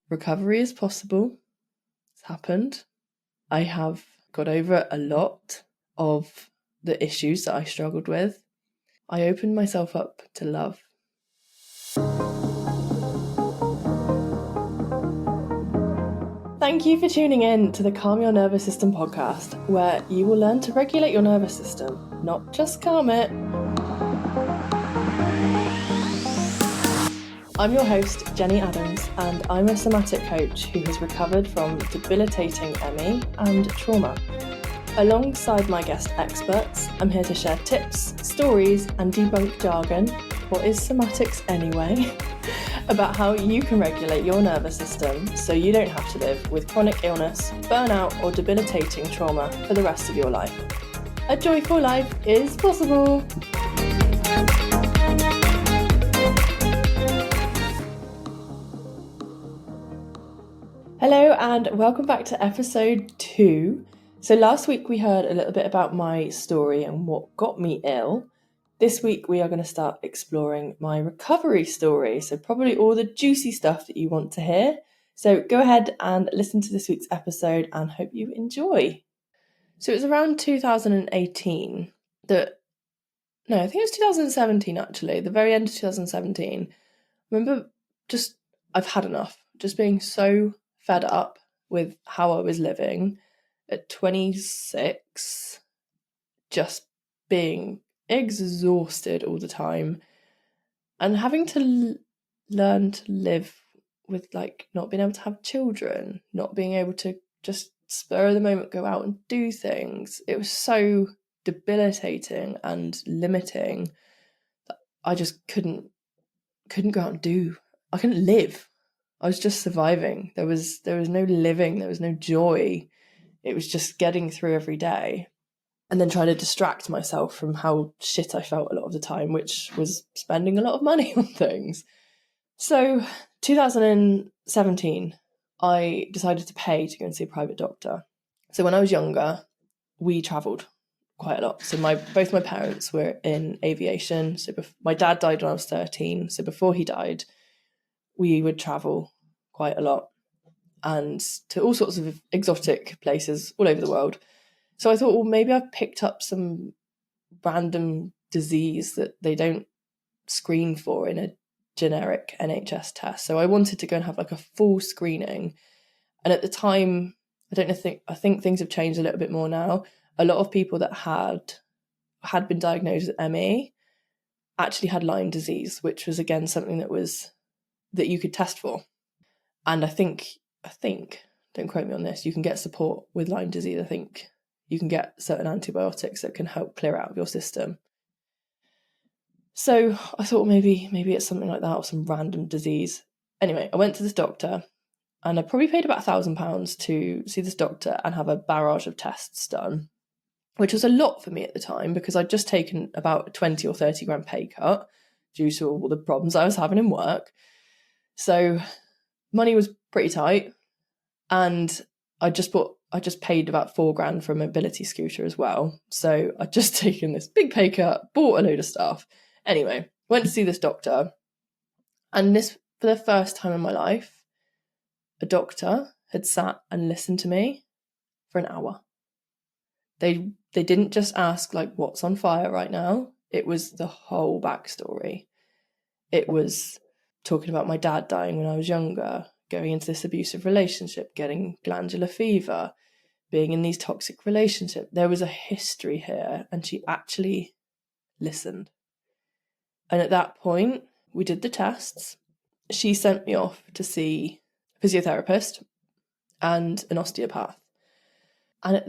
recovery is possible. It's happened. I have got over a lot of the issues that I struggled with. I opened myself up to love. Thank you for tuning in to the Calm Your Nervous System podcast, where you will learn to regulate your nervous system, not just calm it. I'm your host, Jenny Adams, and I'm a somatic coach who has recovered from debilitating ME and trauma. Alongside my guest experts, I'm here to share tips, stories, and debunk jargon, what is somatics anyway, about how you can regulate your nervous system so you don't have to live with chronic illness, burnout, or debilitating trauma for the rest of your life. A joyful life is possible! Hello and welcome back to episode 2. So last week we heard a little bit about my story and what got me ill. This week we are going to start exploring my recovery story, so probably all the juicy stuff that you want to hear. So go ahead and listen to this week's episode and hope you enjoy. So it was around 2018 I think it was 2017 actually, the very end of 2017. I remember I've had enough, just being so fed up with how I was living at 26, just being exhausted all the time and having to learn to live with not being able to have children, not being able to just spur of the moment go out and do things. It was so debilitating and limiting that I just couldn't go out and do. I couldn't live. I was just surviving. There was no living, there was no joy. It was just getting through every day and then trying to distract myself from how shit I felt a lot of the time, which was spending a lot of money on things. So 2017, I decided to pay to go and see a private doctor. So when I was younger, we travelled quite a lot. So both my parents were in aviation. So my dad died when I was 13. So before he died, we would travel quite a lot and to all sorts of exotic places all over the world. So I thought, well, maybe I've picked up some random disease that they don't screen for in a generic NHS test. So I wanted to go and have a full screening. And at the time, I think things have changed a little bit more now. A lot of people that had been diagnosed with ME actually had Lyme disease, which was again something that you could test for. And I think, don't quote me on this, you can get support with Lyme disease. I think you can get certain antibiotics that can help clear out of your system. So I thought maybe it's something like that or some random disease. Anyway, I went to this doctor and I probably paid about £1,000 to see this doctor and have a barrage of tests done, which was a lot for me at the time because I'd just taken about a 20 or 30 grand pay cut due to all the problems I was having in work. So money was pretty tight, and I just paid about £4,000 for a mobility scooter as well. So I'd just taken this big pay cut, bought a load of stuff. Anyway, went to see this doctor, and this, for the first time in my life, a doctor had sat and listened to me for an hour. They didn't just ask what's on fire right now. It was the whole backstory. It was talking about my dad dying when I was younger, going into this abusive relationship, getting glandular fever, being in these toxic relationships. There was a history here, and she actually listened. And at that point, we did the tests. She sent me off to see a physiotherapist and an osteopath. And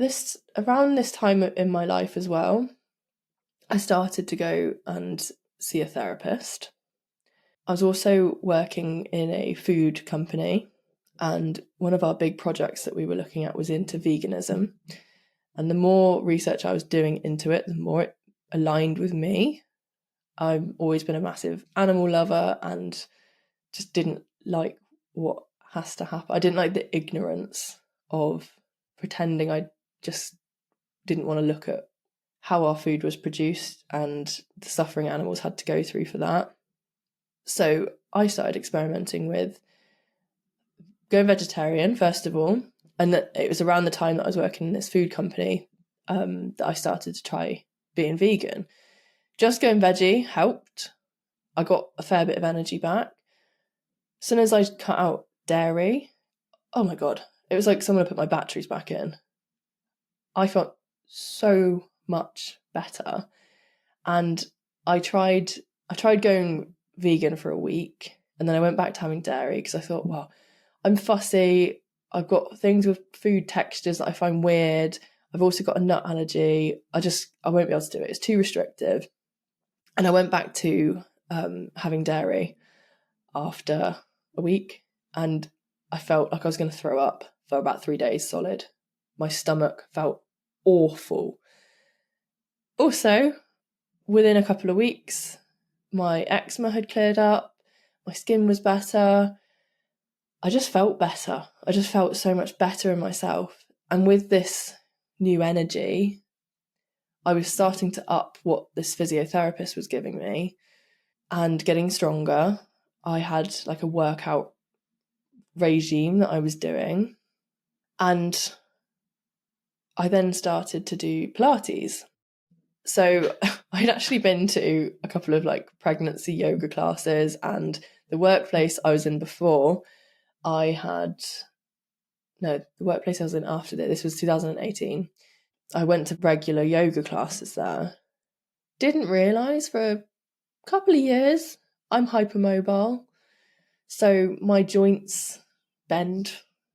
around this time in my life as well, I started to go and see a therapist. I was also working in a food company, and one of our big projects that we were looking at was into veganism. And the more research I was doing into it, the more it aligned with me. I've always been a massive animal lover and just didn't like what has to happen. I didn't like the ignorance of pretending. I just didn't want to look at how our food was produced and the suffering animals had to go through for that. So I started experimenting with going vegetarian, first of all. And that it was around the time that I was working in this food company that I started to try being vegan. Just going veggie helped. I got a fair bit of energy back. As soon as I cut out dairy, oh my God, it was like someone had put my batteries back in. I felt so much better. And I tried going vegan for a week, and then I went back to having dairy because I thought, well, I'm fussy. I've got things with food textures that I find weird. I've also got a nut allergy. I won't be able to do it. It's too restrictive. And I went back to having dairy after a week, and I felt like I was going to throw up for about 3 days solid. My stomach felt awful. Also, within a couple of weeks, my eczema had cleared up, my skin was better. I just felt better. I just felt so much better in myself. And with this new energy, I was starting to up what this physiotherapist was giving me and getting stronger. I had like a workout regime that I was doing. And I then started to do Pilates. So I'd actually been to a couple of like pregnancy yoga classes, and the workplace I was in before, the workplace I was in after this was 2018. I went to regular yoga classes there. Didn't realise for a couple of years I'm hypermobile. So my joints bend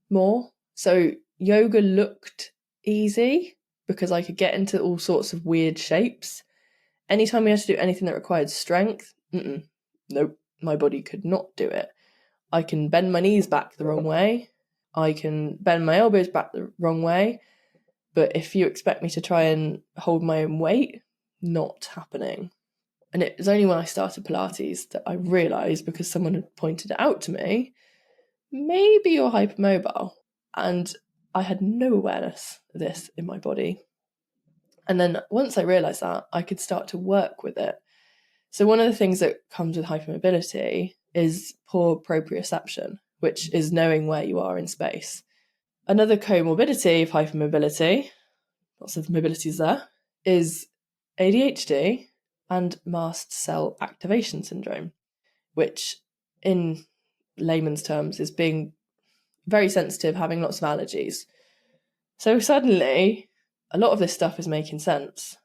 more. So yoga looked easy because I could get into all sorts of weird shapes. Anytime we had to do anything that required strength, nope, my body could not do it. I can bend my knees back the wrong way. I can bend my elbows back the wrong way. But if you expect me to try and hold my own weight, not happening. And it was only when I started Pilates that I realised, because someone had pointed it out to me, maybe you're hypermobile. And I had no awareness of this in my body. And then once I realised that, I could start to work with it. So one of the things that comes with hypermobility is poor proprioception, which is knowing where you are in space. Another comorbidity of hypermobility, lots of mobilities there, is ADHD and mast cell activation syndrome, which in layman's terms is being very sensitive, having lots of allergies. So suddenly, a lot of this stuff is making sense.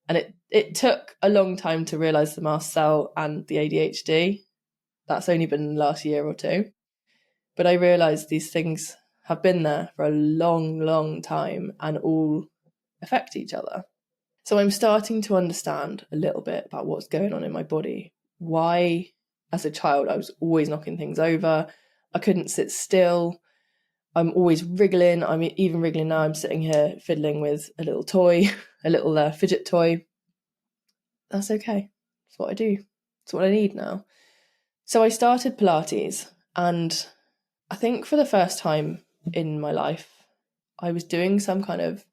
And it took a long time to realise the mast cell and the ADHD. That's only been the last year or two. But I realised these things have been there for a long, long time and all affect each other. So I'm starting to understand a little bit about what's going on in my body. Why, as a child, I was always knocking things over. I couldn't sit still. I'm always wriggling. I'm even wriggling now. I'm sitting here fiddling with a little toy, a little fidget toy. That's okay. That's what I do. It's what I need now. So I started Pilates, and I think for the first time in my life, I was doing some kind of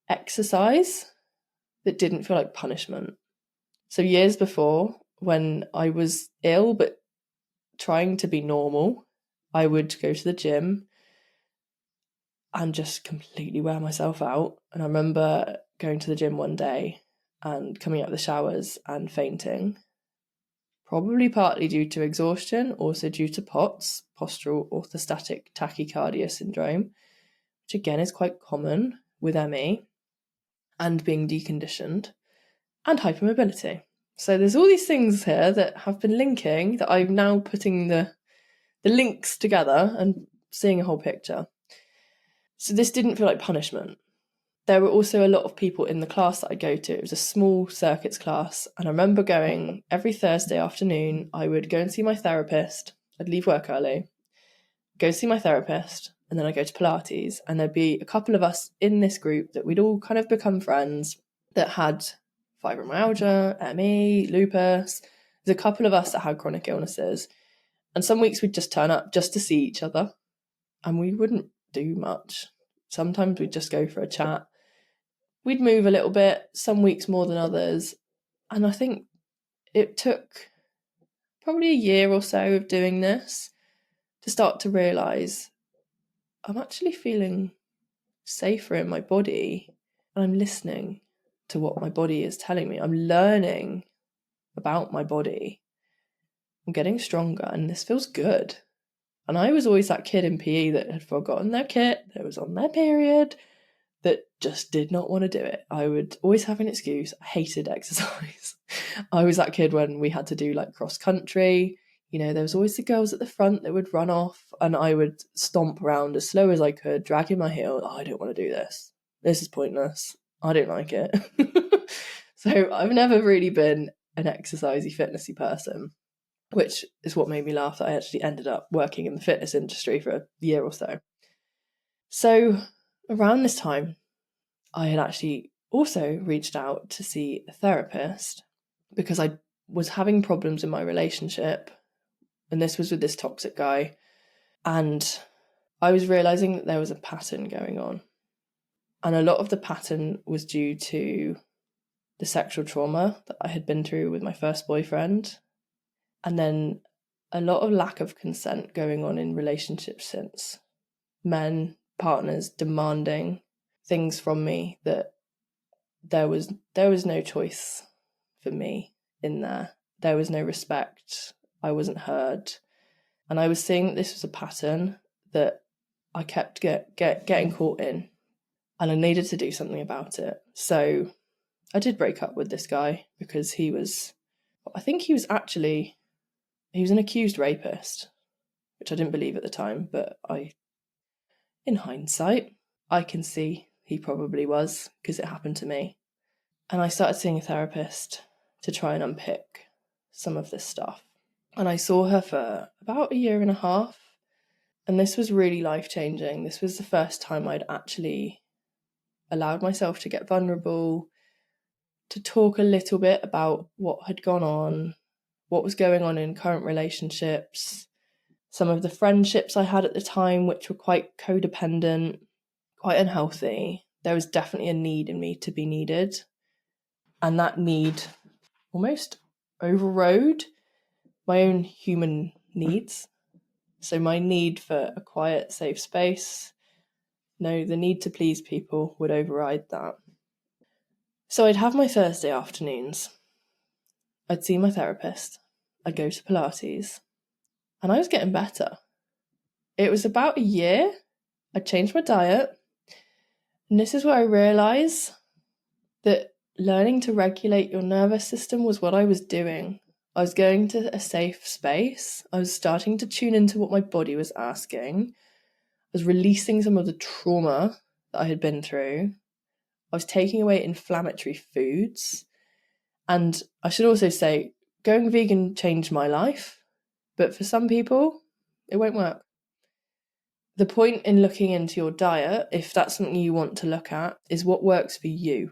exercise that didn't feel like punishment. So years before, when I was ill but trying to be normal, I would go to the gym and just completely wear myself out. And I remember going to the gym one day and coming out of the showers and fainting, probably partly due to exhaustion, also due to POTS, postural orthostatic tachycardia syndrome, which again is quite common with ME, and being deconditioned, and hypermobility. So there's all these things here that have been linking, that I'm now putting the links together and seeing a whole picture. So this didn't feel like punishment. There were also a lot of people in the class that I go to. It was a small circuits class, and I remember going every Thursday afternoon. I would go and see my therapist. I'd leave work early, go see my therapist, and then I'd go to Pilates, and there'd be a couple of us in this group that we'd all kind of become friends that had fibromyalgia, ME, lupus. There's a couple of us that had chronic illnesses, and some weeks we'd just turn up just to see each other, and we wouldn't do much. Sometimes we'd just go for a chat. We'd move a little bit, some weeks more than others. And I think it took probably a year or so of doing this to start to realise I'm actually feeling safer in my body, and I'm listening to what my body is telling me. I'm learning about my body. I'm getting stronger, and this feels good. And I was always that kid in PE that had forgotten their kit, that was on their period, that just did not want to do it. I would always have an excuse. I hated exercise. I was that kid when we had to do like cross country. You know, there was always the girls at the front that would run off, and I would stomp around as slow as I could, dragging my heel. Oh, I don't want to do this. This is pointless. I don't like it. So I've never really been an exercisey, fitnessy person, which is what made me laugh that I actually ended up working in the fitness industry for a year or so. So around this time, I had actually also reached out to see a therapist because I was having problems in my relationship, and this was with this toxic guy, and I was realising that there was a pattern going on. And a lot of the pattern was due to the sexual trauma that I had been through with my first boyfriend, and then a lot of lack of consent going on in relationships since. Men, partners demanding things from me that there was no choice for me in there. There was no respect. I wasn't heard. And I was seeing that this was a pattern that I kept getting caught in, and I needed to do something about it. So I did break up with this guy because he was an accused rapist, which I didn't believe at the time, but in hindsight, I can see he probably was, because it happened to me. And I started seeing a therapist to try and unpick some of this stuff. And I saw her for about a year and a half. And this was really life-changing. This was the first time I'd actually allowed myself to get vulnerable, to talk a little bit about what had gone on, what was going on in current relationships, some of the friendships I had at the time, which were quite codependent, quite unhealthy. There was definitely a need in me to be needed. And that need almost overrode my own human needs. So my need for a quiet, safe space, the need to please people would override that. So I'd have my Thursday afternoons. I'd see my therapist. I'd go to Pilates. And I was getting better. It was about a year. I changed my diet. And this is where I realised that learning to regulate your nervous system was what I was doing. I was going to a safe space. I was starting to tune into what my body was asking. I was releasing some of the trauma that I had been through. I was taking away inflammatory foods. And I should also say, going vegan changed my life. But for some people, it won't work. The point in looking into your diet, if that's something you want to look at, is what works for you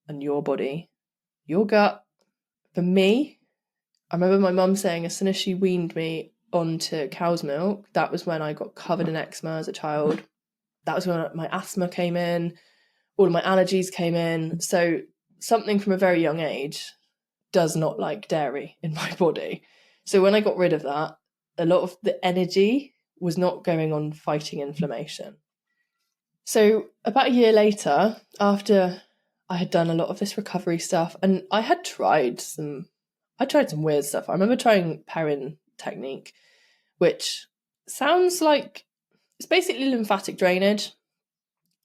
and your body, your gut. For me, I remember my mum saying as soon as she weaned me onto cow's milk, that was when I got covered in eczema as a child. That was when my asthma came in, all of my allergies came in. So something from a very young age does not like dairy in my body. So when I got rid of that, a lot of the energy was not going on fighting inflammation. So about a year later, after I had done a lot of this recovery stuff, and I tried some weird stuff. I remember trying Perrin technique, which sounds like it's basically lymphatic drainage.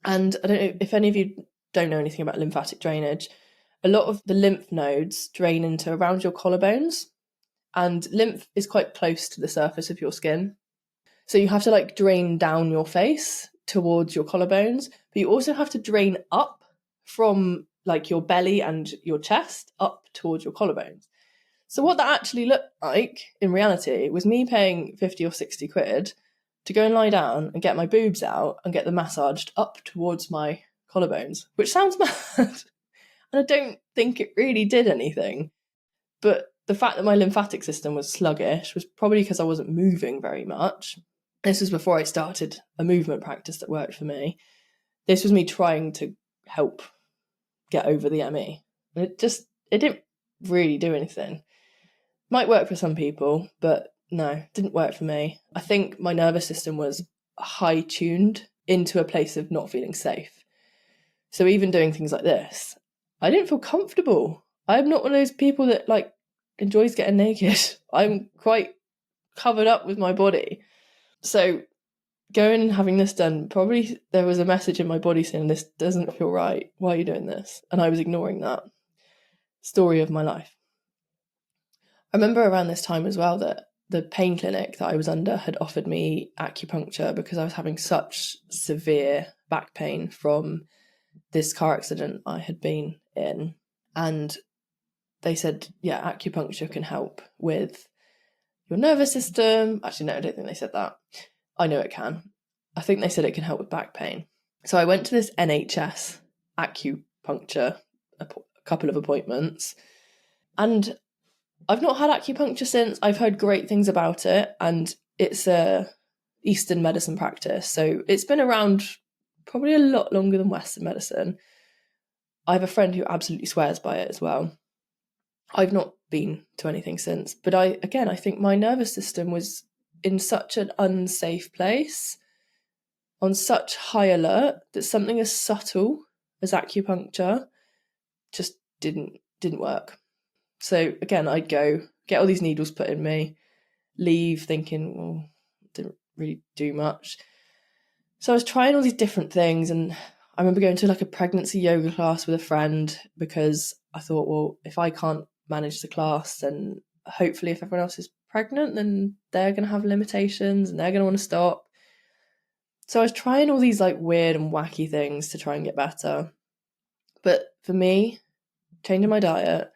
And I don't know if any of you don't know anything about lymphatic drainage. A lot of the lymph nodes drain into around your collarbones, and lymph is quite close to the surface of your skin. So you have to drain down your face towards your collarbones, but you also have to drain up from your belly and your chest up towards your collarbones. So what that actually looked like in reality was me paying 50 or 60 quid to go and lie down and get my boobs out and get them massaged up towards my collarbones, which sounds mad. And I don't think it really did anything. But the fact that my lymphatic system was sluggish was probably because I wasn't moving very much. This was before I started a movement practice that worked for me. This was me trying to help get over the ME. And it didn't really do anything. Might work for some people, but no, it didn't work for me. I think my nervous system was high tuned into a place of not feeling safe. So even doing things like this, I didn't feel comfortable. I'm not one of those people that like enjoys getting naked. I'm quite covered up with my body. So going and having this done, probably there was a message in my body saying, this doesn't feel right. Why are you doing this? And I was ignoring that. Story of my life. I remember around this time as well that the pain clinic that I was under had offered me acupuncture because I was having such severe back pain from this car accident I had been in. And they said, yeah, acupuncture can help with your nervous system. Actually, no, I don't think they said that. I know it can. I think they said it can help with back pain. So I went to this NHS acupuncture, a couple of appointments, and I've not had acupuncture since. I've heard great things about it, and it's a Eastern medicine practice. So it's been around probably a lot longer than Western medicine. I have a friend who absolutely swears by it as well. I've not been to anything since, but I think my nervous system was in such an unsafe place, on such high alert, that something as subtle as acupuncture just didn't work. So again, I'd go get all these needles put in me, leave thinking, well, didn't really do much. So I was trying all these different things, and I remember going to like a pregnancy yoga class with a friend because I thought, well, if I can't manage the class, then hopefully if everyone else is pregnant, then they're going to have limitations and they're going to want to stop. So I was trying all these like weird and wacky things to try and get better. But for me, changing my diet,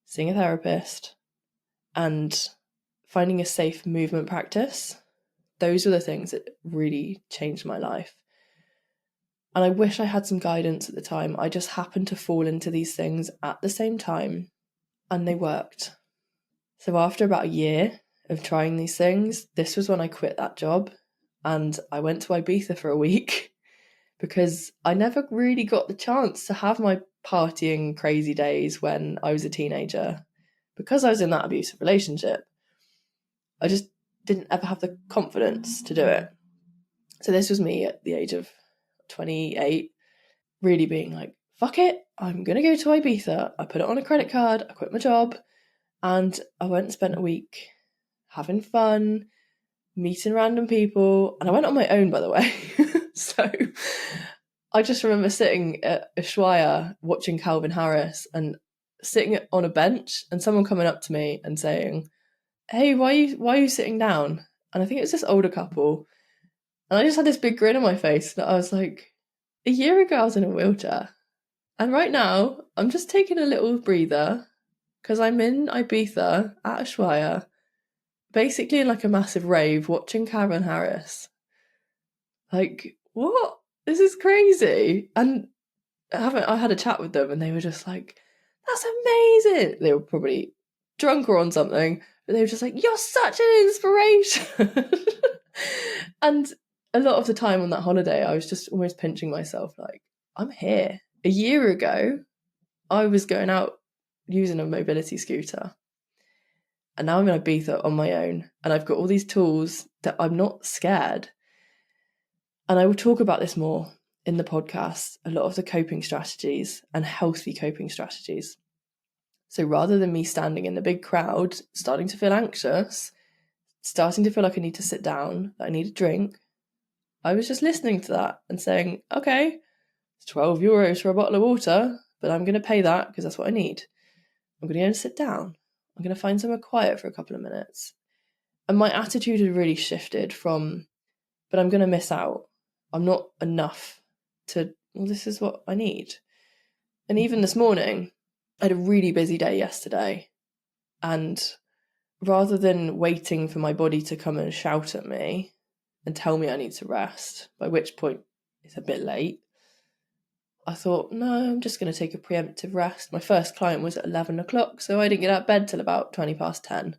seeing a therapist, and finding a safe movement practice, those were the things that really changed my life. And I wish I had some guidance at the time. I just happened to fall into these things at the same time, and they worked. So after about a year of trying these things, this was when I quit that job, and I went to Ibiza for a week because I never really got the chance to have my partying crazy days when I was a teenager. Because I was in that abusive relationship, I just didn't ever have the confidence to do it. So this was me at the age of 28, really being like, fuck it, I'm going to go to Ibiza. I put it on a credit card, I quit my job, and I went and spent a week having fun, meeting random people, and I went on my own, by the way. So I just remember sitting at Ushuaia watching Calvin Harris and sitting on a bench and someone coming up to me and saying, hey, why are you sitting down? And I think it was this older couple. And I just had this big grin on my face that I was like, a year ago I was in a wheelchair. And right now I'm just taking a little breather because I'm in Ibiza at Ushuaia, basically in like a massive rave watching Calvin Harris. Like, what? This is crazy. And I had a chat with them and they were just like, that's amazing. They were probably drunk or on something, but they were just like, you're such an inspiration. And a lot of the time on that holiday, I was just almost pinching myself like, I'm here. A year ago, I was going out using a mobility scooter. And now I'm in Ibiza on my own. And I've got all these tools that I'm not scared. And I will talk about this more in the podcast, a lot of the coping strategies and healthy coping strategies. So rather than me standing in the big crowd, starting to feel anxious, starting to feel like I need to sit down, that I need a drink, I was just listening to that and saying, okay, it's 12 euros for a bottle of water, but I'm going to pay that because that's what I need. I'm going to go and sit down. I'm going to find somewhere quiet for a couple of minutes. And my attitude had really shifted from, but I'm going to miss out. I'm not enough to, well, this is what I need. And even this morning, I had a really busy day yesterday. And rather than waiting for my body to come and shout at me and tell me I need to rest, by which point it's a bit late, I thought, no, I'm just going to take a preemptive rest. My first client was at 11 o'clock, so I didn't get out of bed till about 20 past 10.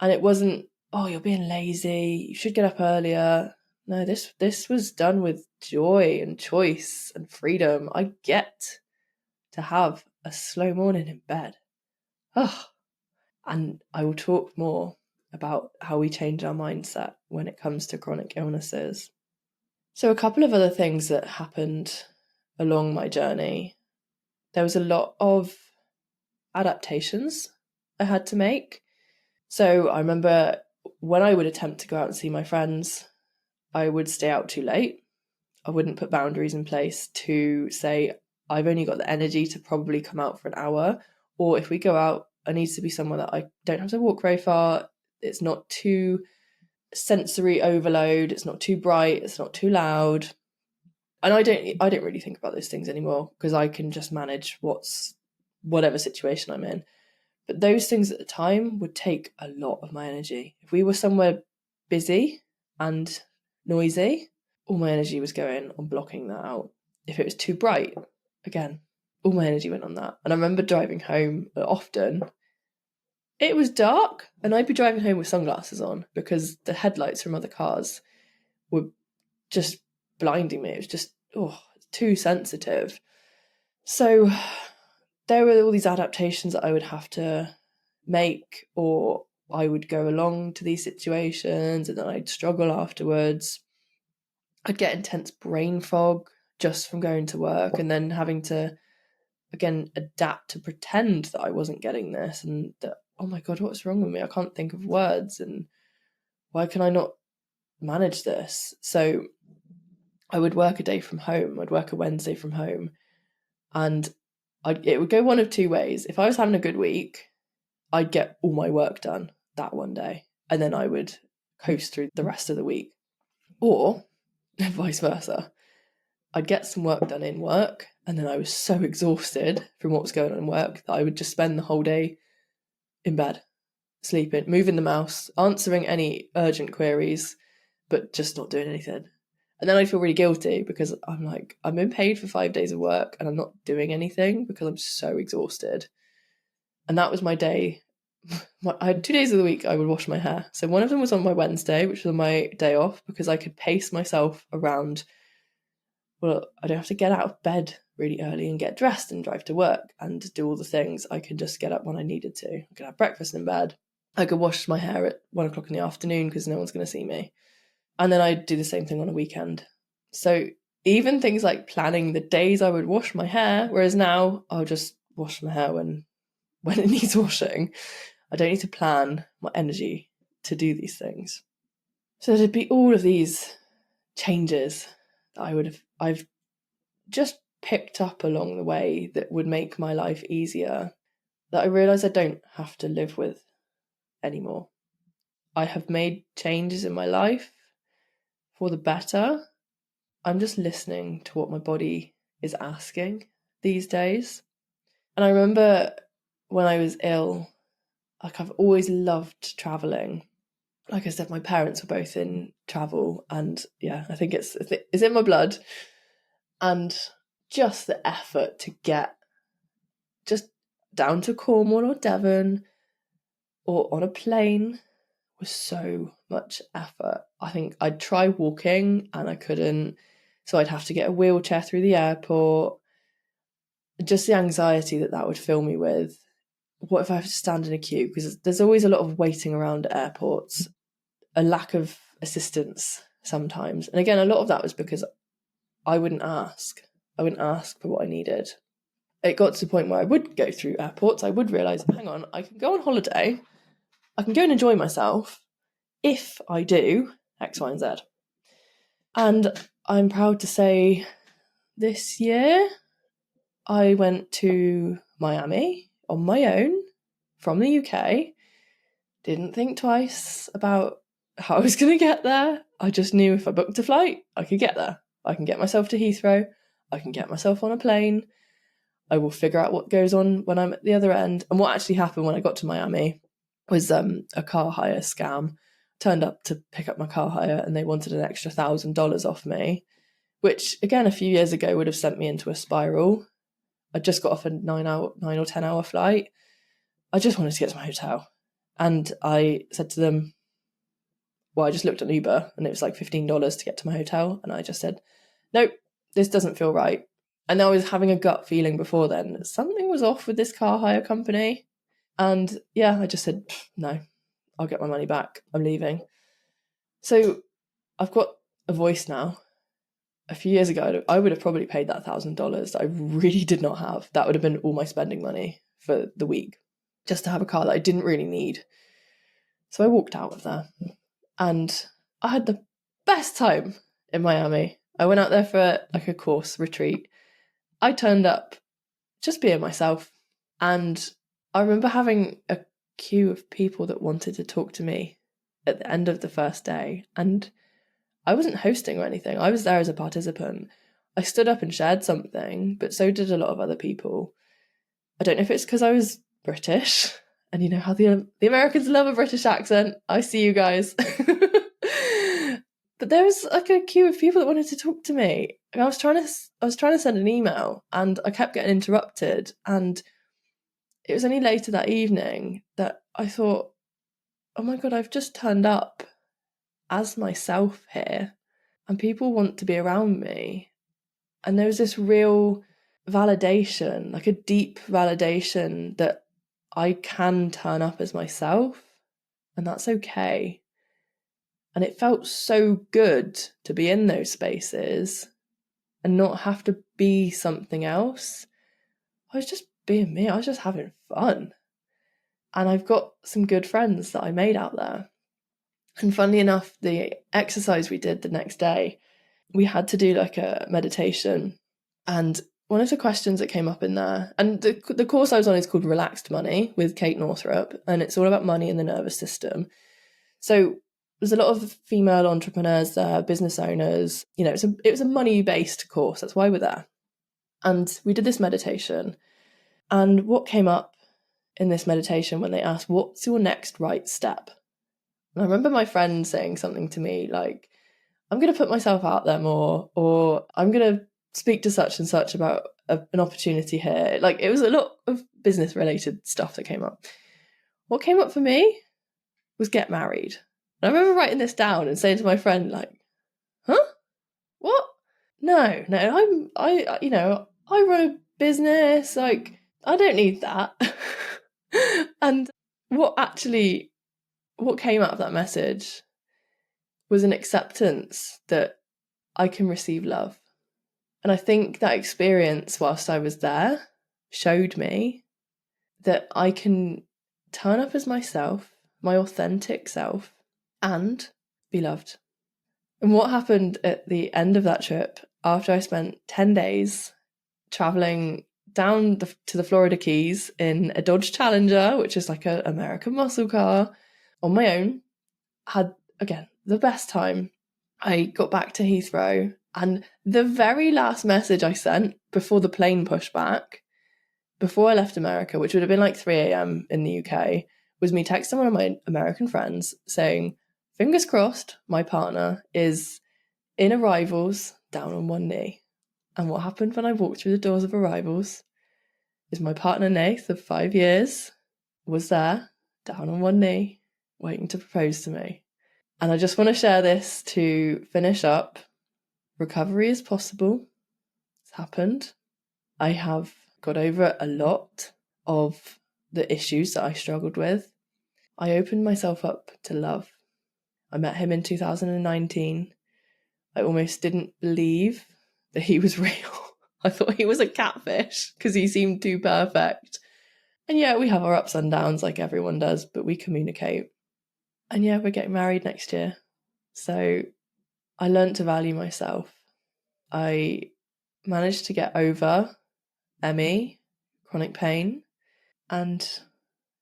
And it wasn't, oh, you're being lazy, you should get up earlier. No, this was done with joy and choice and freedom. I get to have a slow morning in bed. Oh, and I will talk more about how we change our mindset when it comes to chronic illnesses. So a couple of other things that happened along my journey. There was a lot of adaptations I had to make. So I remember when I would attempt to go out and see my friends, I would stay out too late. I wouldn't put boundaries in place to say, I've only got the energy to probably come out for an hour. Or if we go out, it needs to be somewhere that I don't have to walk very far. It's not too sensory overload. It's not too bright. It's not too loud. And I don't really think about those things anymore because I can just manage whatever situation I'm in. But those things at the time would take a lot of my energy. If we were somewhere busy and noisy, all my energy was going on blocking that out. If it was too bright, again, all my energy went on that. And I remember driving home often. It was dark and I'd be driving home with sunglasses on because the headlights from other cars were just blinding me. It was just, too sensitive. So there were all these adaptations that I would have to make, or I would go along to these situations and then I'd struggle afterwards. I'd get intense brain fog just from going to work and then having to, again, adapt to pretend that I wasn't getting this and that, oh my God, what's wrong with me? I can't think of words and why can I not manage this? So I would work a day from home. I'd work a Wednesday from home and it would go one of two ways. If I was having a good week, I'd get all my work done that one day and then I would coast through the rest of the week. Or vice versa. I'd get some work done in work and then I was so exhausted from what was going on in work that I would just spend the whole day in bed, sleeping, moving the mouse, answering any urgent queries, but just not doing anything. And then I'd feel really guilty because I'm like, I've been paid for 5 days of work and I'm not doing anything because I'm so exhausted. And that was my day. I had 2 days of the week I would wash my hair. So one of them was on my Wednesday, which was my day off, because I could pace myself around. Well, I don't have to get out of bed really early and get dressed and drive to work and do all the things. I could just get up when I needed to. I could have breakfast in bed. I could wash my hair at 1 o'clock in the afternoon because no one's going to see me. And then I'd do the same thing on a weekend. So even things like planning the days I would wash my hair, whereas now I'll just wash my hair when it needs washing. I don't need to plan my energy to do these things. So there'd be all of these changes that I've just picked up along the way that would make my life easier, that I realise I don't have to live with anymore. I have made changes in my life for the better. I'm just listening to what my body is asking these days. And I remember when I was ill, like I've always loved travelling. Like I said, my parents were both in travel and yeah, I think it's in my blood. And just the effort to get just down to Cornwall or Devon or on a plane was so much effort. I think I'd try walking and I couldn't, so I'd have to get a wheelchair through the airport. Just the anxiety that would fill me with. What if I have to stand in a queue? Because there's always a lot of waiting around at airports, a lack of assistance sometimes. And again, a lot of that was because I wouldn't ask. I wouldn't ask for what I needed. It got to the point where I would go through airports. I would realise, hang on, I can go on holiday. I can go and enjoy myself if I do X, Y, and Z. And I'm proud to say this year I went to Miami on my own from the UK. Didn't think twice about how I was going to get there. I just knew if I booked a flight, I could get there. I can get myself to Heathrow. I can get myself on a plane. I will figure out what goes on when I'm at the other end. And what actually happened when I got to Miami was a car hire scam. Turned up to pick up my car hire and they wanted an extra $1,000 off me, which again, a few years ago would have sent me into a spiral. I just got off a 9 or 10 hour flight. I just wanted to get to my hotel. And I said to them, well, I just looked at Uber and it was like $15 to get to my hotel. And I just said, nope, this doesn't feel right. And I was having a gut feeling before then that something was off with this car hire company. And yeah, I just said, no, I'll get my money back. I'm leaving. So I've got a voice now. A few years ago, I would have probably paid that $1,000 that I really did not have. That would have been all my spending money for the week, just to have a car that I didn't really need. So I walked out of there and I had the best time in Miami. I went out there for like a course retreat. I turned up just being myself. And I remember having a queue of people that wanted to talk to me at the end of the first day. And I wasn't hosting or anything. I was there as a participant. I stood up and shared something, but so did a lot of other people. I don't know if it's because I was British, and you know how the Americans love a British accent. I see you guys. But there was like a queue of people that wanted to talk to me. And I was trying to send an email, and I kept getting interrupted. And it was only later that evening that I thought, oh my God, I've just turned up as myself here and people want to be around me. And there was this real validation, like a deep validation that I can turn up as myself and that's okay. And it felt so good to be in those spaces and not have to be something else. I was just being me. I was just having fun. And I've got some good friends that I made out there. And funnily enough, the exercise we did the next day, we had to do like a meditation. And one of the questions that came up in there, and the course I was on is called Relaxed Money with Kate Northrup, and it's all about money and the nervous system. So there's a lot of female entrepreneurs there, business owners. You know, it was a money-based course. That's why we're there. And we did this meditation. And what came up in this meditation when they asked, what's your next right step? And I remember my friend saying something to me like, I'm going to put myself out there more, or I'm going to speak to such and such about an opportunity here. Like, it was a lot of business related stuff that came up. What came up for me was get married. And I remember writing this down and saying to my friend, like, huh? What? No, I run a business. Like, I don't need that. And what came out of that message was an acceptance that I can receive love. And I think that experience whilst I was there showed me that I can turn up as myself, my authentic self, and be loved. And what happened at the end of that trip, after I spent 10 days traveling down to the Florida Keys in a Dodge Challenger, which is like an American muscle car, on my own, had, again, the best time. I got back to Heathrow, and the very last message I sent before the plane pushed back, before I left America, which would have been like 3 a.m. in the UK, was me texting one of my American friends saying, fingers crossed, my partner is in Arrivals down on one knee. And what happened when I walked through the doors of Arrivals is my partner, Nath, of 5 years, was there, down on one knee, waiting to propose to me. And I just want to share this to finish up. Recovery is possible. It's happened. I have got over a lot of the issues that I struggled with. I opened myself up to love. I met him in 2019. I almost didn't believe that he was real. I thought he was a catfish because he seemed too perfect. And yeah, we have our ups and downs like everyone does, but we communicate. And yeah, we're getting married next year. So I learned to value myself. I managed to get over ME, chronic pain. And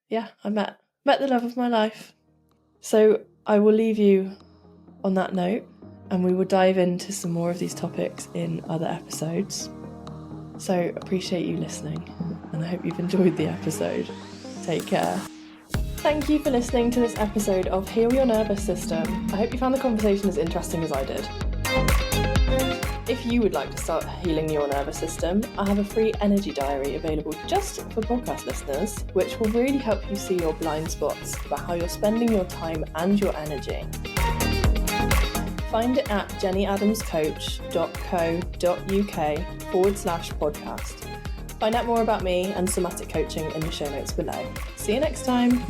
yeah, I met the love of my life. So I will leave you on that note, and we will dive into some more of these topics in other episodes. So appreciate you listening, and I hope you've enjoyed the episode. Take care. Thank you for listening to this episode of Heal Your Nervous System. I hope you found the conversation as interesting as I did. If you would like to start healing your nervous system, I have a free energy diary available just for podcast listeners, which will really help you see your blind spots about how you're spending your time and your energy. Find it at jennyadamscoach.co.uk/podcast. Find out more about me and somatic coaching in the show notes below. See you next time.